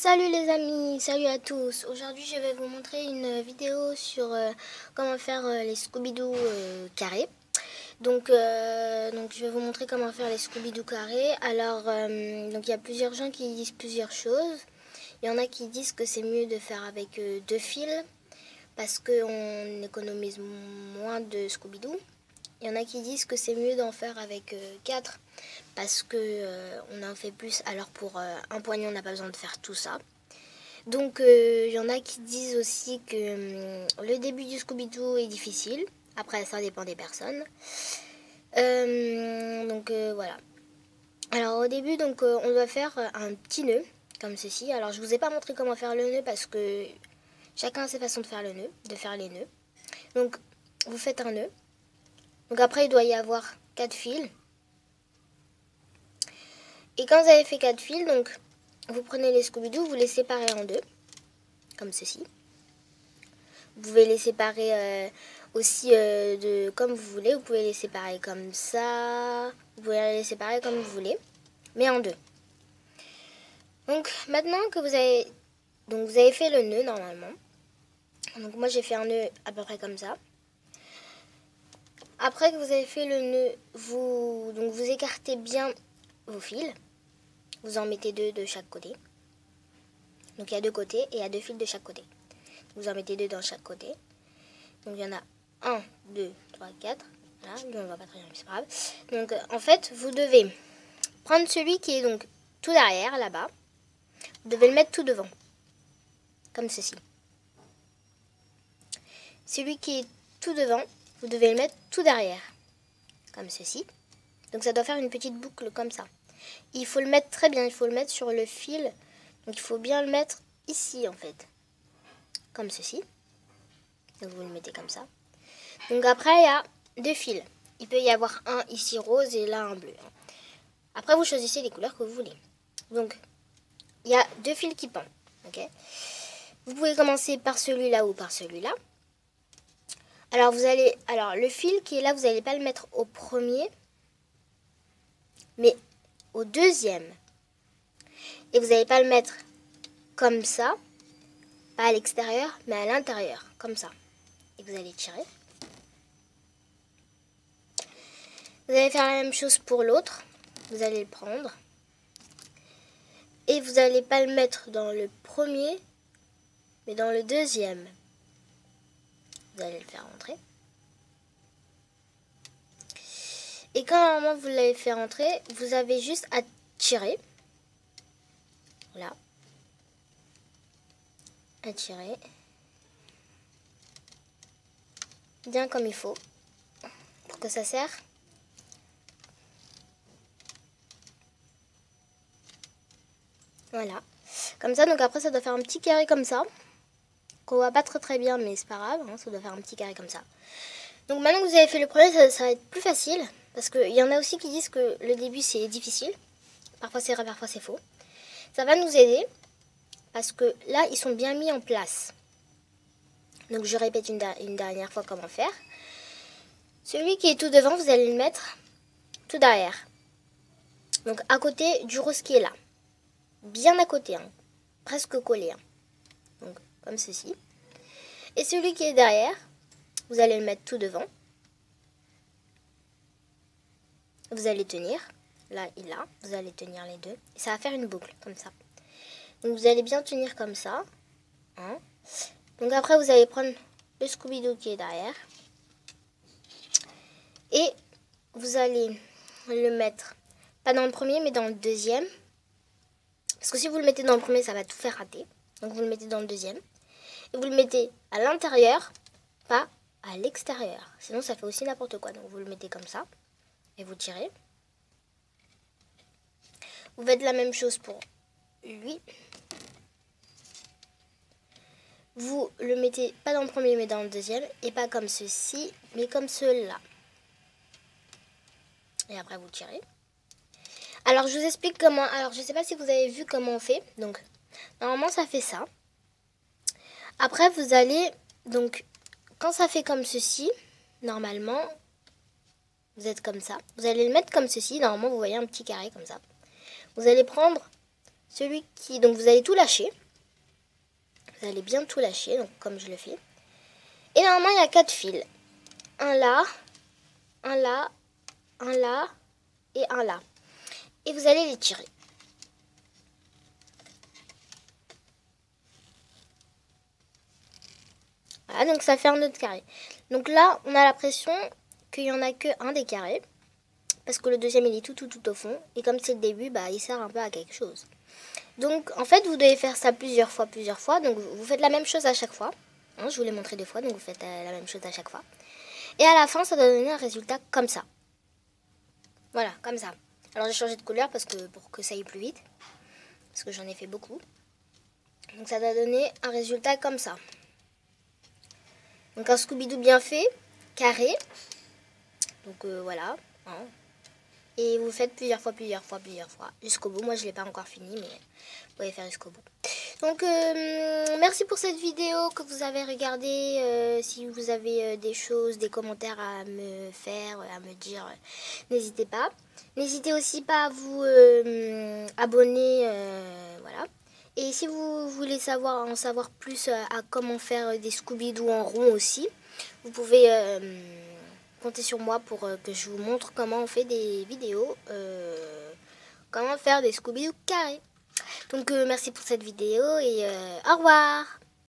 Salut les amis, salut à tous. Aujourd'hui je vais vous montrer une vidéo sur comment faire les Scooby-Doo carrés. Donc je vais vous montrer comment faire les Scooby-Doo carrés. Alors donc il y a plusieurs gens qui disent plusieurs choses. Il y en a qui disent que c'est mieux de faire avec 2 fils parce qu'on économise moins de Scooby-Doo. Il y en a qui disent que c'est mieux d'en faire avec 4 parce que on en fait plus. Alors pour un poignet on n'a pas besoin de faire tout ça. Donc il y en a qui disent aussi que le début du Scooby-Doo est difficile. Après ça dépend des personnes. Voilà. Alors au début donc on doit faire un petit nœud comme ceci. Alors je vous ai pas montré comment faire le nœud parce que chacun a ses façons de faire le nœud, de faire les nœuds. Donc vous faites un nœud. Donc après il doit y avoir 4 fils. Et quand vous avez fait 4 fils, donc vous prenez les Scooby-Doo, vous les séparez en 2, comme ceci. Vous pouvez les séparer aussi comme vous voulez. Vous pouvez les séparer comme ça. Vous pouvez les séparer comme vous voulez, mais en 2. Donc maintenant que vous avez fait le nœud normalement. Donc moi j'ai fait un nœud à peu près comme ça. Après que vous avez fait le nœud, vous écartez bien vos fils. Vous en mettez 2 de chaque côté. Donc il y a 2 côtés et il y a 2 fils de chaque côté. Vous en mettez 2 dans chaque côté. Donc il y en a 1, 2, 3, 4. Voilà, lui on ne voit pas très bien, mais c'est pas grave. Donc en fait, vous devez prendre celui qui est donc tout derrière, là-bas. Vous devez le mettre tout devant. Comme ceci. Celui qui est tout devant, vous devez le mettre tout derrière. Comme ceci. Donc ça doit faire une petite boucle comme ça. Il faut le mettre très bien, il faut le mettre sur le fil. Donc il faut bien le mettre ici en fait. Comme ceci. Donc vous le mettez comme ça. Donc après il y a 2 fils. Il peut y avoir un ici rose et là un bleu. Après vous choisissez les couleurs que vous voulez. Donc il y a 2 fils qui pendent. Okay, vous pouvez commencer par celui-là ou par celui-là. Alors le fil qui est là, vous n'allez pas le mettre au premier, mais au deuxième. Et vous n'allez pas le mettre comme ça, pas à l'extérieur, mais à l'intérieur, comme ça. Et vous allez tirer. Vous allez faire la même chose pour l'autre. Vous allez le prendre. Et vous n'allez pas le mettre dans le premier, mais dans le deuxième. Vous allez le faire rentrer. Et quand normalement vous l'avez fait rentrer, vous avez juste à tirer. Voilà. À tirer. Bien comme il faut. Pour que ça serre. Voilà. Comme ça, donc après ça doit faire un petit carré comme ça. Qu'on voit pas très bien, mais c'est pas grave. Hein, ça doit faire un petit carré comme ça. Donc maintenant que vous avez fait le premier, ça va être plus facile. Parce qu'il y en a aussi qui disent que le début c'est difficile. Parfois c'est vrai, parfois c'est faux. Ça va nous aider. Parce que là, ils sont bien mis en place. Donc je répète une dernière fois comment faire. Celui qui est tout devant, vous allez le mettre tout derrière. Donc à côté du rose qui est là. Bien à côté, hein, presque collé. Hein. Donc comme ceci. Et celui qui est derrière, vous allez le mettre tout devant. Vous allez tenir. Là et là, vous allez tenir les deux. Et ça va faire une boucle comme ça. Donc vous allez bien tenir comme ça. Hein. Donc après vous allez prendre le Scooby-Doo qui est derrière. Et vous allez le mettre, pas dans le premier mais dans le deuxième. Parce que si vous le mettez dans le premier, ça va tout faire rater. Donc vous le mettez dans le deuxième. Et vous le mettez à l'intérieur, pas à l'extérieur. Sinon ça fait aussi n'importe quoi. Donc vous le mettez comme ça. Et vous tirez. Vous faites la même chose pour lui. Vous le mettez pas dans le premier mais dans le deuxième. Et pas comme ceci, mais comme cela. Et après vous tirez. Alors je vous explique comment. Alors je sais pas si vous avez vu comment on fait. Donc normalement ça fait ça. Après vous allez, donc quand ça fait comme ceci, normalement vous êtes comme ça. Vous allez le mettre comme ceci. Normalement vous voyez un petit carré comme ça. Vous allez prendre celui qui... Donc vous allez tout lâcher. Vous allez bien tout lâcher, donc comme je le fais. Et normalement, il y a 4 fils. Un là, un là, un là et un là. Et vous allez les tirer. Voilà, donc ça fait un nœud carré. Donc là, on a l'impression qu'il n'y en a qu'un des carrés. Parce que le deuxième, il est tout au fond. Et comme c'est le début, bah, il sert un peu à quelque chose. Donc, en fait, vous devez faire ça plusieurs fois. Donc, vous faites la même chose à chaque fois. Hein, je vous l'ai montré 2 fois, donc vous faites la même chose à chaque fois. Et à la fin, ça doit donner un résultat comme ça. Voilà, comme ça. Alors, j'ai changé de couleur pour que ça aille plus vite. Parce que j'en ai fait beaucoup. Donc, ça doit donner un résultat comme ça. Donc, un Scooby-Doo bien fait, carré. Donc, voilà. Hein. Et vous faites plusieurs fois, jusqu'au bout. Moi, je ne l'ai pas encore fini, mais vous pouvez faire jusqu'au bout. Donc, merci pour cette vidéo que vous avez regardée. Si vous avez des choses, des commentaires à me faire, à me dire, n'hésitez pas. N'hésitez aussi pas à vous abonner, voilà. Et si vous voulez en savoir plus à comment faire des Scooby-Doo en rond aussi, vous pouvez... comptez sur moi pour que je vous montre comment on fait des vidéos, comment faire des Scooby-Doo carrés. Donc merci pour cette vidéo et au revoir.